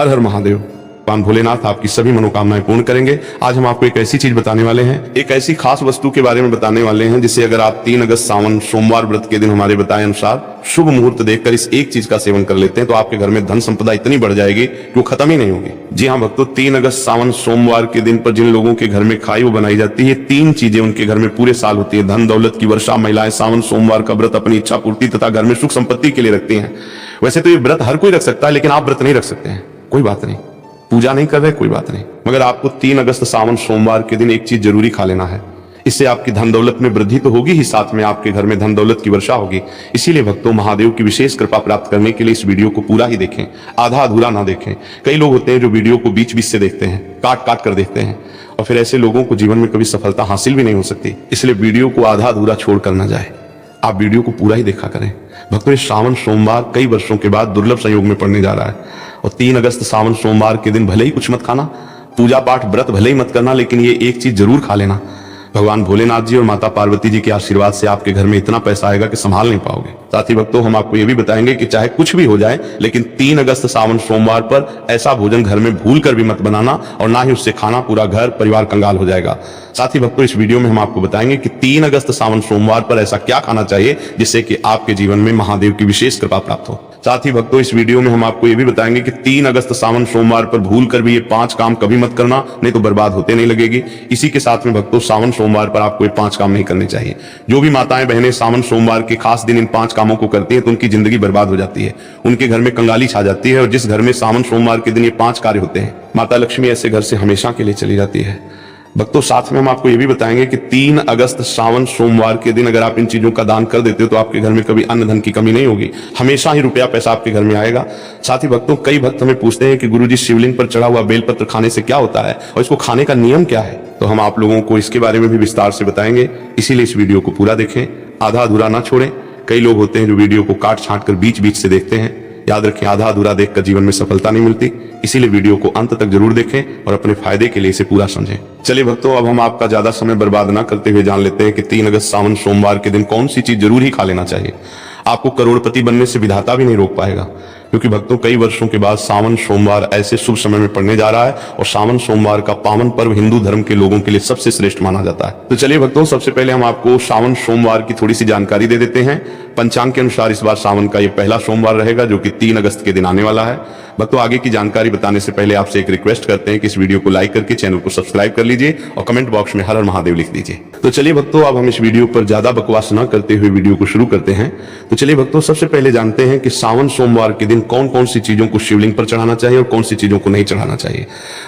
हर हर महादेव। भगवान भोलेनाथ आपकी सभी मनोकामनाएं पूर्ण करेंगे। आज हम आपको एक ऐसी चीज बताने वाले हैं, एक ऐसी खास वस्तु के बारे में बताने वाले हैं जिसे अगर आप 3 अगस्त सावन सोमवार व्रत के दिन हमारे बताए अनुसार शुभ मुहूर्त देखकर इस एक चीज का सेवन कर लेते हैं तो आपके घर में धन संपदा इतनी बढ़ जाएगी कि वो खत्म ही नहीं होगी। जी हाँ भक्तों, 3 अगस्त सावन सोमवार के दिन पर जिन लोगों के घर में खाई वो बनाई जाती है, 3 चीजें उनके घर में पूरे साल होती है। धन दौलत की वर्षा। महिलाएं सावन सोमवार का व्रत अपनी इच्छा पूर्ति तथा घर में सुख संपत्ति के लिए रखती हैं। वैसे तो ये व्रत हर कोई रख सकता है, लेकिन आप व्रत नहीं रख सकते हैं, कोई बात नहीं, पूजा नहीं कर रहे, कोई बात नहीं, मगर आपको 3 अगस्त सावन सोमवार के दिन एक चीज जरूरी खा लेना है। इससे आपकी धन दौलत में वृद्धि तो होगी ही, साथ में आपके घर में धन दौलत की वर्षा होगी। इसीलिए भक्तों, महादेव की विशेष कृपा प्राप्त करने के लिए इस वीडियो को पूरा ही देखें, आधा अधूरा ना देखें। कई लोग होते हैं जो वीडियो को बीच बीच से देखते हैं, काट काट कर देखते हैं, और फिर ऐसे लोगों को जीवन में कभी सफलता हासिल भी नहीं हो सकती। इसलिए वीडियो को आधा अधूरा छोड़ कर ना जाए, आप वीडियो को पूरा ही देखा करें। भक्तों, श्रावण सोमवार कई वर्षों के बाद दुर्लभ संयोग में पड़ने जा रहा है, और 3 अगस्त सावन सोमवार के दिन भले ही कुछ मत खाना, पूजा पाठ व्रत भले ही मत करना, लेकिन ये एक चीज जरूर खा लेना। भगवान भोलेनाथ जी और माता पार्वती जी के आशीर्वाद से आपके घर में इतना पैसा आएगा कि संभाल नहीं पाओगे। साथ ही भक्तों, हम आपको ये भी बताएंगे कि चाहे कुछ भी हो जाए, लेकिन 3 अगस्त सावन सोमवार पर ऐसा भोजन घर में भूल कर भी मत बनाना, और ना ही उससे खाना, पूरा घर परिवार कंगाल हो जाएगा। साथ ही भक्तों, इस वीडियो में हम आपको बताएंगे कि 3 अगस्त सावन सोमवार पर ऐसा क्या खाना चाहिए जिससे कि आपके जीवन में महादेव की विशेष कृपा प्राप्त हो। साथ ही भक्तों, इस वीडियो में हम आपको ये भी बताएंगे कि 3 अगस्त सावन सोमवार पर भूल कर भी ये 5 काम कभी मत करना, नहीं तो बर्बाद होते नहीं लगेगी। इसी के साथ में भक्तों, सावन सोमवार पर आपको ये 5 काम नहीं करने चाहिए। जो भी माताएं बहनें सावन सोमवार के खास दिन इन 5 कामों को करती हैं तो उनकी जिंदगी बर्बाद हो जाती है, उनके घर में कंगाली छा जाती है, और जिस घर में सावन सोमवार के दिन ये 5 कार्य होते हैं, माता लक्ष्मी ऐसे घर से हमेशा के लिए चली जाती है। भक्तों, साथ में हम आपको ये भी बताएंगे कि 3 अगस्त सावन सोमवार के दिन अगर आप इन चीजों का दान कर देते हो तो आपके घर में कभी अन्न धन की कमी नहीं होगी, हमेशा ही रुपया पैसा आपके घर में आएगा। साथ ही भक्तों, कई भक्त हमें पूछते हैं कि गुरुजी, शिवलिंग पर चढ़ा हुआ बेलपत्र खाने से क्या होता है और इसको खाने का नियम क्या है, तो हम आप लोगों को इसके बारे में भी विस्तार से बताएंगे। इसीलिए इस वीडियो को पूरा देखें, आधा अधूरा ना छोड़ें। कई लोग होते हैं जो वीडियो को काट छांट कर बीच बीच से देखते हैं। याद रखें, आधा अधूरा देखकर जीवन में सफलता नहीं मिलती, इसीलिए वीडियो को अंत तक जरूर देखें और अपने फायदे के लिए इसे पूरा समझें। चलिए भक्तों, अब हम आपका ज्यादा समय बर्बाद ना करते हुए जान लेते हैं कि 3 अगस्त सावन सोमवार के दिन कौन सी चीज जरूर ही खा लेना चाहिए। आपको करोड़पति बनने से विधाता भी नहीं रोक पाएगा, क्योंकि भक्तों, कई वर्षों के बाद सावन सोमवार ऐसे शुभ समय में पड़ने जा रहा है, और सावन सोमवार का पावन पर्व हिंदू धर्म के लोगों के लिए सबसे श्रेष्ठ माना जाता है। तो चलिए भक्तों, सबसे पहले हम आपको सावन सोमवार की थोड़ी सी जानकारी दे देते हैं। पंचांग के अनुसार इस बार सावन का ये पहला सोमवार रहेगा, जो कि 3 अगस्त के दिन आने वाला है। भक्तों, आगे की जानकारी बताने से पहले आपसे एक रिक्वेस्ट करते हैं कि इस वीडियो को लाइक करके चैनल को सब्सक्राइब कर लीजिए और कमेंट बॉक्स में हर हर महादेव लिख दीजिए। तो चलिए भक्तों, अब हम इस वीडियो पर ज्यादा बकवास न करते हुए वीडियो को शुरू करते हैं। तो चलिए भक्तों, सबसे पहले जानते हैं कि सावन सोमवार के दिन कौन कौन सी चीजों को शिवलिंग पर चढ़ाना चाहिए और कौन सी चीजों को नहीं चढ़ाना चाहिए।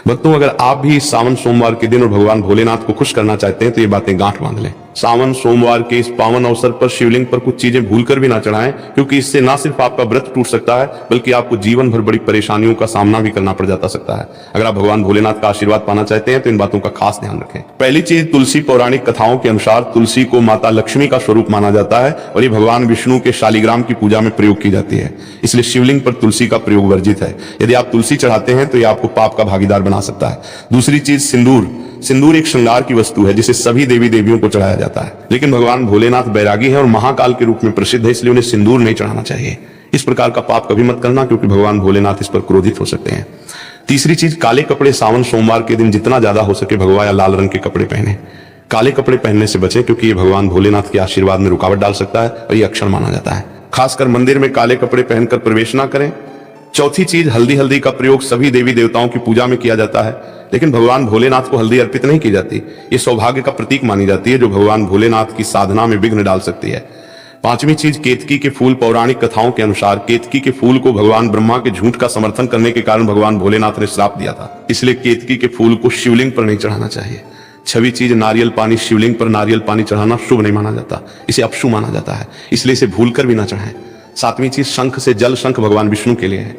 भक्तों, अगर आप भी सावन सोमवार के दिन और भगवान भोलेनाथ को खुश करना चाहते हैं तो ये बातें गांठ बांध लें। सावन सोमवार के इस पावन अवसर पर शिवलिंग पर कुछ चीजें भूलकर भी ना चढ़ाएं, क्योंकि इससे ना सिर्फ आपका व्रत टूट सकता है, बल्कि आपको जीवन भर बड़ी परेशानियों का सामना भी करना पड़ जाता सकता है। अगर आप भगवान भोलेनाथ का आशीर्वाद पाना चाहते हैं तो इन बातों का खास ध्यान रखें। पहली चीज, तुलसी पौराणिक कथाओं के अनुसार तुलसी को माता लक्ष्मी का स्वरूप माना जाता है, और ये भगवान विष्णु के शालिग्राम की पूजा में प्रयोग की जाती है, इसलिए शिवलिंग पर तुलसी का प्रयोग वर्जित है। यदि आप तुलसी चढ़ाते हैं तो ये आपको पाप का भागीदार बना सकता है। दूसरी चीज, सिंदूर। सिंदूर एक श्रृंगार की वस्तु है जिसे सभी देवी देवियों को चढ़ाया जाता है, लेकिन भगवान भोलेनाथ बैरागी हैं और महाकाल के रूप में प्रसिद्ध है, इसलिए उन्हें सिंदूर नहीं चढ़ाना चाहिए। इस प्रकार का पाप कभी मत करना, क्योंकि भगवान भोलेनाथ इस पर क्रोधित हो सकते हैं। तीसरी चीज, काले कपड़े सावन सोमवार के दिन जितना ज्यादा हो सके भगवा या लाल रंग के कपड़े पहने। काले कपड़े पहनने से बचें, क्योंकि ये भगवान भोलेनाथ के आशीर्वाद में रुकावट डाल सकता है और ये अक्षण माना जाता है। खासकर मंदिर में काले कपड़े पहनकर प्रवेश ना करें। चौथी चीज, हल्दी का प्रयोग सभी देवी देवताओं की पूजा में किया जाता है, लेकिन भगवान भोलेनाथ को हल्दी अर्पित नहीं की जाती। ये सौभाग्य का प्रतीक मानी जाती है, जो भगवान भोलेनाथ की साधना में विघ्न डाल सकती है। पांचवी चीज, केतकी के फूल। पौराणिक कथाओं के अनुसार केतकी के फूल को भगवान ब्रह्मा के झूठ का समर्थन करने के कारण भगवान भोलेनाथ ने श्राप दिया था, इसलिए केतकी के फूल को शिवलिंग पर नहीं चढ़ाना चाहिए। छठी चीज, नारियल पानी। शिवलिंग पर नारियल पानी चढ़ाना शुभ नहीं माना जाता, इसे अपशुभ माना जाता है, इसलिए इसे भूलकर भी ना चढ़ाएं। सातवीं चीज, शंख से जल। शंख भगवान विष्णु के लिए है,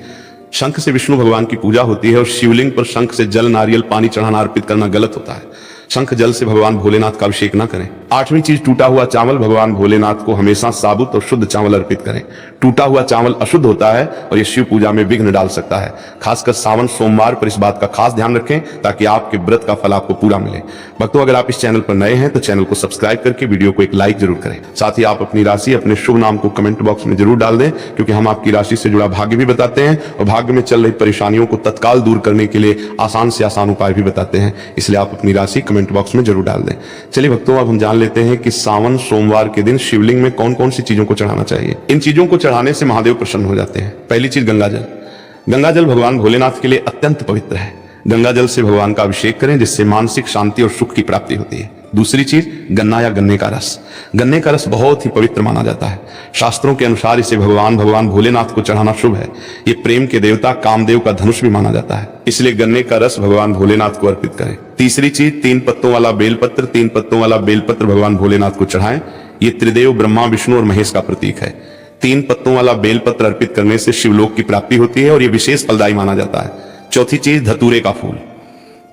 शंख से विष्णु भगवान की पूजा होती है, और शिवलिंग पर शंख से जल नारियल पानी चढ़ाना अर्पित करना गलत होता है। शंख जल से भगवान भोलेनाथ का अभिषेक न करें। आठवीं चीज, टूटा हुआ चावल भगवान भोलेनाथ को हमेशा साबुत और शुद्ध चावल अर्पित करें। टूटा हुआ चावल अशुद्ध होता है और यह शिव पूजा में विघ्न डाल सकता है। खासकर सावन सोमवार पर इस बात का खास ध्यान रखें ताकि आपके व्रत का फल आपको पूरा मिले। भक्तों, अगर आप इस चैनल पर नए हैं तो चैनल को सब्सक्राइब करके वीडियो को एक लाइक जरूर करें। साथ ही आप अपनी राशि, अपने शुभ नाम को कमेंट बॉक्स में जरूर डाल दें, क्योंकि हम आपकी राशि से जुड़ा भाग्य भी बताते हैं और भाग्य में चल रही परेशानियों को तत्काल दूर करने के लिए आसान से आसान उपाय भी बताते हैं। इसलिए आप अपनी राशि कमेंट बॉक्स में जरूर डाल दें। चलिए भक्तों, अब हम जान लेते हैं कि सावन सोमवार के दिन शिवलिंग में कौन कौन सी चीजों को चढ़ाना चाहिए। इन चीजों को चढ़ाने से महादेव प्रसन्न हो जाते हैं। पहली चीज, गंगाजल। गंगाजल भगवान भोलेनाथ के लिए अत्यंत पवित्र है। गंगाजल से भगवान का अभिषेक करें, जिससे मानसिक शांति और सुख की प्राप्ति होती है। दूसरी चीज, गन्ना या गन्ने का रस। गन्ने का रस बहुत ही पवित्र माना जाता है। शास्त्रों के अनुसार इसे भगवान भोलेनाथ को चढ़ाना शुभ है। ये प्रेम के देवता कामदेव का धनुष भी माना जाता है, इसलिए गन्ने का रस भगवान भोलेनाथ को अर्पित करें। तीसरी चीज, 3 पत्तों वाला बेलपत्र। 3 पत्तों वाला बेलपत्र भगवान भोलेनाथ को चढ़ाएं। ये त्रिदेव ब्रह्मा, विष्णु और महेश का प्रतीक है। 3 पत्तों वाला बेलपत्र अर्पित करने से शिवलोक की प्राप्ति होती है और यह विशेष फलदायी माना जाता है। चौथी चीज, धतूरे का फूल।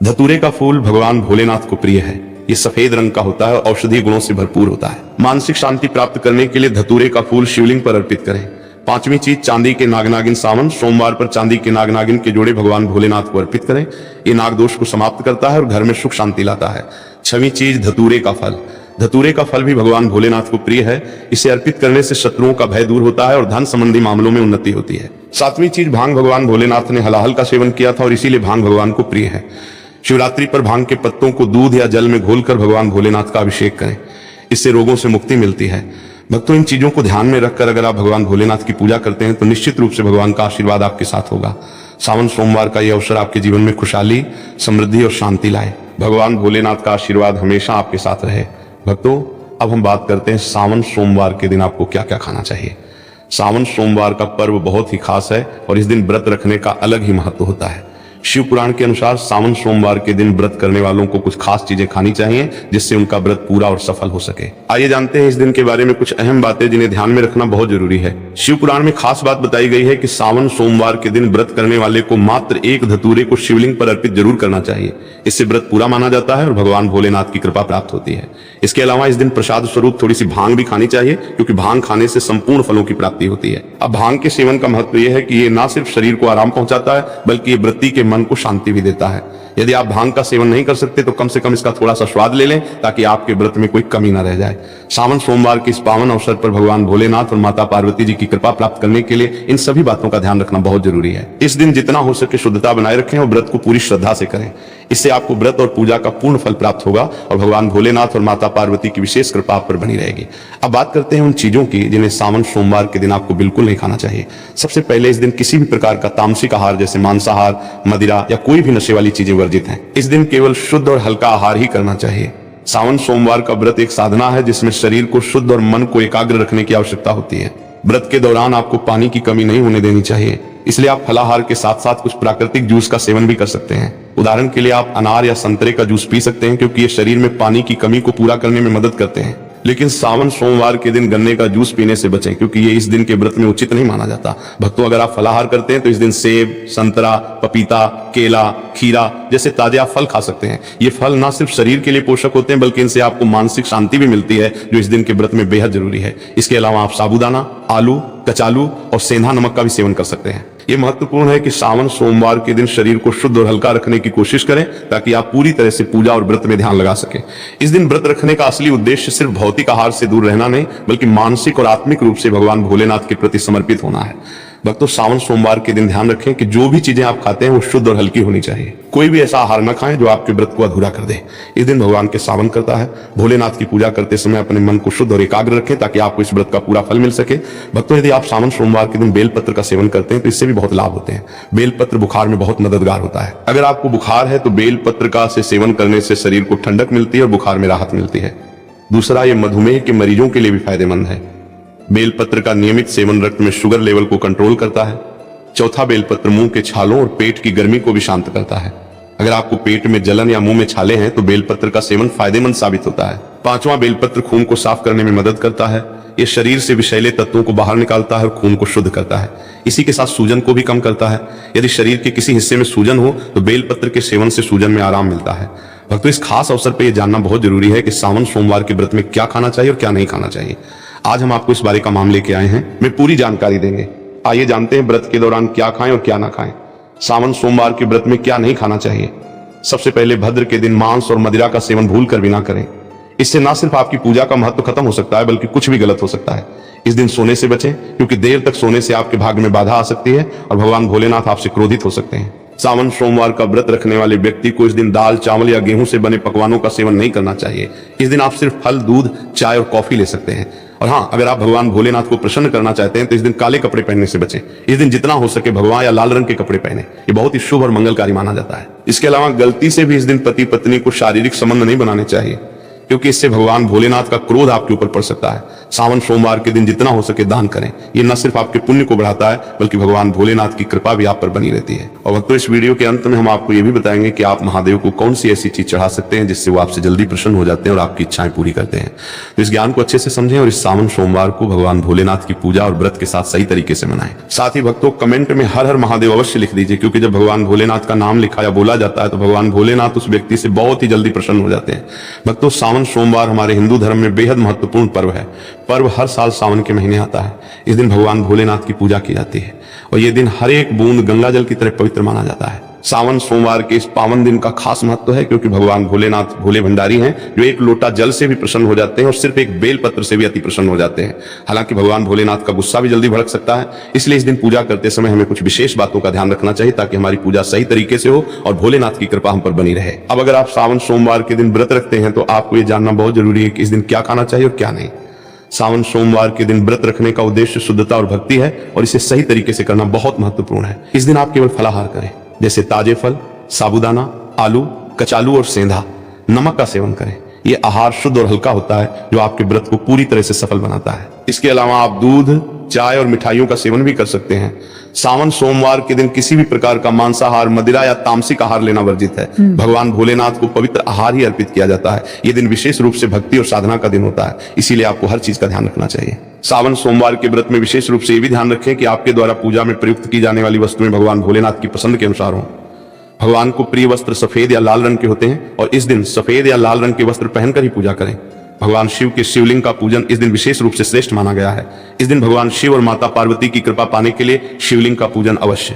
धतूरे का फूल भगवान भोलेनाथ को प्रिय है। ये सफेद रंग का होता है और औषधीय गुणों से भरपूर होता है। मानसिक शांति प्राप्त करने के लिए धतूरे का फूल शिवलिंग पर अर्पित करें। पांचवी चीज, चांदी के नागनागिन सावन। सोमवार पर चांदी के नागनागिन के जोड़े भगवान भोलेनाथ को अर्पित करें। ये नाग दोष को समाप्त करता है और घर में सुख शांति लाता है। छठी चीज, धतूरे का फल। धतूरे का फल भी भगवान भोलेनाथ को प्रिय है। इसे अर्पित करने से शत्रुओं का भय दूर होता है और धन संबंधी मामलों में उन्नति होती है। सातवीं चीज, भांग। भगवान भोलेनाथ ने हलाहल का सेवन किया था और इसीलिए भांग भगवान को प्रिय है। शिवरात्रि पर भांग के पत्तों को दूध या जल में घोलकर भगवान भोलेनाथ का अभिषेक करें। इससे रोगों से मुक्ति मिलती है। भक्तों, इन चीजों को ध्यान में रखकर अगर आप भगवान भोलेनाथ की पूजा करते हैं तो निश्चित रूप से भगवान का आशीर्वाद आपके साथ होगा। सावन सोमवार का यह अवसर आपके जीवन में खुशहाली, समृद्धि और शांति लाए। भगवान भोलेनाथ का आशीर्वाद हमेशा आपके साथ रहे। भक्तों, अब हम बात करते हैं सावन सोमवार के दिन आपको क्या क्या खाना चाहिए। सावन सोमवार का पर्व बहुत ही खास है और इस दिन व्रत रखने का अलग ही महत्व होता है। शिव पुराण के अनुसार सावन सोमवार के दिन व्रत करने वालों को कुछ खास चीजें खानी चाहिए, जिससे उनका व्रत पूरा और सफल हो सके। आइए जानते हैं इस दिन के बारे में कुछ अहम बातें जिन्हें ध्यान में रखना बहुत जरूरी है। शिव पुराण में खास बात बताई गई है कि सावन सोमवार के दिन व्रत करने वाले को मात्र एक धतूरे को शिवलिंग पर अर्पित जरूर करना चाहिए। इससे व्रत पूरा माना जाता है और भगवान भोलेनाथ की कृपा प्राप्त होती है। इसके अलावा इस दिन प्रसाद स्वरूप थोड़ी सी भांग भी खानी चाहिए, क्योंकि भांग खाने से संपूर्ण फलों की प्राप्ति होती है। अब भांग के सेवन का महत्व यह है कि ये न सिर्फ शरीर को आराम पहुंचाता है, बल्कि ये व्रती के मन को शांति भी देता है। यदि आप भांग का सेवन नहीं कर सकते तो कम से कम इसका थोड़ा सा स्वाद ले लें, ताकि आपके व्रत में कोई कमी न रह जाए। सावन सोमवार के इस पावन अवसर पर भगवान भोलेनाथ और माता पार्वती जी की कृपा प्राप्त करने के लिए इन सभी बातों का ध्यान रखना बहुत जरूरी है। इस दिन जितना हो सके शुद्धता बनाए रखें और व्रत को पूरी श्रद्धा से करें। इससे आपको व्रत और पूजा का पूर्ण फल प्राप्त होगा और भगवान भोलेनाथ और माता पार्वती की विशेष कृपा आप पर बनी रहेगी। अब बात करते हैं उन चीजों की जिन्हें सावन सोमवार के दिन आपको बिल्कुल नहीं खाना चाहिए। सबसे पहले, इस दिन किसी भी प्रकार का तामसिक आहार जैसे मांसाहार, मदिरा या कोई भी नशे वाली चीजें वर्जित हैं। इस दिन केवल शुद्ध और हल्का आहार ही करना चाहिए। सावन सोमवार का व्रत एक साधना है जिसमें शरीर को शुद्ध और मन को एकाग्र रखने की आवश्यकता होती है। व्रत के दौरान आपको पानी की कमी नहीं होने देनी चाहिए, इसलिए आप फलाहार के साथ साथ कुछ प्राकृतिक जूस का सेवन भी कर सकते हैं। उदाहरण के लिए आप अनार या संतरे का जूस पी सकते हैं, क्योंकि ये शरीर में पानी की कमी को पूरा करने में मदद करते हैं। लेकिन सावन सोमवार के दिन गन्ने का जूस पीने से बचें, क्योंकि ये इस दिन के व्रत में उचित नहीं माना जाता। भक्तों, अगर आप फलाहार करते हैं तो इस दिन सेब, संतरा, पपीता, केला, खीरा जैसे ताजे आप फल खा सकते हैं। ये फल न सिर्फ शरीर के लिए पोषक होते हैं, बल्कि इनसे आपको मानसिक शांति भी मिलती है, जो इस दिन के व्रत में बेहद जरूरी है। इसके अलावा आप साबूदाना, आलू, कचालू और सेंधा नमक का भी सेवन कर सकते हैं। ये महत्वपूर्ण है कि सावन सोमवार के दिन शरीर को शुद्ध और हल्का रखने की कोशिश करें, ताकि आप पूरी तरह से पूजा और व्रत में ध्यान लगा सकें। इस दिन व्रत रखने का असली उद्देश्य सिर्फ भौतिक आहार से दूर रहना नहीं, बल्कि मानसिक और आत्मिक रूप से भगवान भोलेनाथ के प्रति समर्पित होना है। भक्तों, सावन सोमवार के दिन ध्यान रखें कि जो भी चीजें आप खाते हैं वो शुद्ध और हल्की होनी चाहिए। कोई भी ऐसा आहार न खाएं जो आपके व्रत को अधूरा कर दे। इस दिन भगवान के सावन करता है। भोलेनाथ की पूजा करते समय अपने मन को शुद्ध और एकाग्र रखें, ताकि आपको इस व्रत का पूरा फल मिल सके। भक्तों, यदि आप सावन सोमवार के दिन बेलपत्र का सेवन करते हैं तो इससे भी बहुत लाभ होते हैं। बेलपत्र बुखार में बहुत मददगार होता है। अगर आपको बुखार है तो बेलपत्र का सेवन करने से शरीर को ठंडक मिलती है और बुखार में राहत मिलती है। दूसरा, ये मधुमेह के मरीजों के लिए भी फायदेमंद है। बेलपत्र का नियमित सेवन रक्त में शुगर लेवल को कंट्रोल करता है। चौथा, बेलपत्र मुंह के छालों और पेट की गर्मी को भी शांत करता है। अगर आपको पेट में जलन या मुंह में छाले हैं तो बेलपत्र का सेवन फायदेमंद साबित होता है। पांचवा, बेलपत्र खून को साफ करने में मदद करता है। ये शरीर से विषैले तत्वों को बाहर निकालता है और खून को शुद्ध करता है। इसी के साथ सूजन को भी कम करता है। यदि शरीर के किसी हिस्से में सूजन हो तो बेलपत्र के सेवन से सूजन में आराम मिलता है। भक्तों, इस खास अवसर पर यह जानना बहुत जरूरी है कि सावन सोमवार के व्रत में क्या खाना चाहिए और क्या नहीं खाना चाहिए। आज हम आपको इस बारे का मामले लेके आए हैं, मैं पूरी जानकारी देंगे। आइए जानते हैं व्रत के दौरान क्या खाएं और क्या ना खाएं। सावन सोमवार के व्रत में क्या नहीं खाना चाहिए। सबसे पहले भद्र के दिन मांस और मदिरा का सेवन भूल कर भी ना करें। इससे ना सिर्फ आपकी पूजा का महत्व खत्म हो सकता है बल्कि कुछ भी गलत हो सकता है। इस दिन सोने से बचें, क्योंकि देर तक सोने से आपके भाग्य में बाधा आ सकती है और भगवान भोलेनाथ आपसे क्रोधित हो सकते हैं। सावन सोमवार का व्रत रखने वाले व्यक्ति को इस दिन दाल, चावल या गेहूं से बने पकवानों का सेवन नहीं करना चाहिए। इस दिन आप सिर्फ फल, दूध, चाय और कॉफी ले सकते हैं। और हाँ, अगर आप भगवान भोलेनाथ को प्रसन्न करना चाहते हैं तो इस दिन काले कपड़े पहनने से बचें। इस दिन जितना हो सके भगवान या लाल रंग के कपड़े पहने, ये बहुत ही शुभ और मंगलकारी माना जाता है। इसके अलावा गलती से भी इस दिन पति पत्नी को शारीरिक संबंध नहीं बनाने चाहिए, क्योंकि इससे भगवान भोलेनाथ का क्रोध आपके ऊपर पड़ सकता है। सावन सोमवार के दिन जितना हो सके दान करें। ये न सिर्फ आपके पुण्य को बढ़ाता है बल्कि भगवान भोलेनाथ की कृपा भी आप पर बनी रहती है। और भक्तों, इस वीडियो के अंत में हम आपको ये भी बताएंगे कि आप महादेव को कौन सी ऐसी चीज चढ़ा सकते हैं जिससे वो आपसे जल्दी प्रसन्न हो जाते हैं और आपकी इच्छाएं पूरी करते हैं। तो इस ज्ञान को अच्छे से समझें और इस सावन सोमवार को भगवान भोलेनाथ की पूजा और व्रत के साथ सही तरीके से मनाएं। साथ ही भक्तों, कमेंट में हर हर महादेव अवश्य लिख दीजिए, क्योंकि जब भगवान भोलेनाथ का नाम लिखा या बोला जाता है तो भगवान भोलेनाथ उस व्यक्ति से बहुत ही जल्दी प्रसन्न हो जाते हैं। भक्तों, सावन सोमवार हमारे हिंदू धर्म में बेहद महत्वपूर्ण पर्व है। पर्व हर साल सावन के महीने आता है। इस दिन भगवान भोलेनाथ की पूजा की जाती है और यह दिन हर एक बूंद गंगा जल की तरह पवित्र माना जाता है। सावन सोमवार के इस पावन दिन का खास महत्व है, क्योंकि भगवान भोलेनाथ भोले भंडारी हैं, जो एक लोटा जल से भी प्रसन्न हो जाते हैं और सिर्फ एक बेल पत्र से भी अति प्रसन्न हो जाते हैं। हालांकि भगवान भोलेनाथ का गुस्सा भी जल्दी भड़क सकता है, इसलिए इस दिन पूजा करते समय हमें कुछ विशेष बातों का ध्यान रखना चाहिए ताकि हमारी पूजा सही तरीके से हो और भोलेनाथ की कृपा हम पर बनी रहे। अब अगर आप सावन सोमवार के दिन व्रत रखते हैं तो आपको यह जानना बहुत जरूरी है कि इस दिन क्या खाना चाहिए और क्या नहीं। सावन सोमवार के दिन व्रत रखने का उद्देश्य शुद्धता और भक्ति है और इसे सही तरीके से करना बहुत महत्वपूर्ण है। इस दिन आप केवल फलाहार करें, जैसे ताजे फल, साबूदाना, आलू, कचालू और सेंधा। नमक का सेवन करें। यह आहार शुद्ध और हल्का होता है जो आपके व्रत को पूरी तरह से सफल बनाता है। इसके अलावा आप दूध, चाय और मिठाइयों का सेवन भी कर सकते हैं। सावन सोमवार के दिन किसी भी प्रकार का मांसाहार, मदिरा या तामसिक आहार लेना वर्जित है। भगवान भोलेनाथ को पवित्र आहार ही अर्पित किया जाता है। यह दिन विशेष रूप से भक्ति और साधना का दिन होता है, इसीलिए आपको हर चीज का ध्यान रखना चाहिए। सावन सोमवार के व्रत में विशेष रूप से यह भी ध्यान रखें कि आपके द्वारा पूजा में प्रयुक्त की जाने वाली वस्तुएं भगवान भोलेनाथ की पसंद के अनुसार हों। भगवान को प्रिय वस्त्र सफेद या लाल रंग के होते हैं और इस दिन सफेद या लाल रंग के वस्त्र पहनकर ही पूजा करें। भगवान शिव के शिवलिंग का पूजन इस दिन विशेष रूप से श्रेष्ठ माना गया है। इस दिन भगवान शिव और माता पार्वती की कृपा पाने के लिए शिवलिंग का पूजन अवश्य।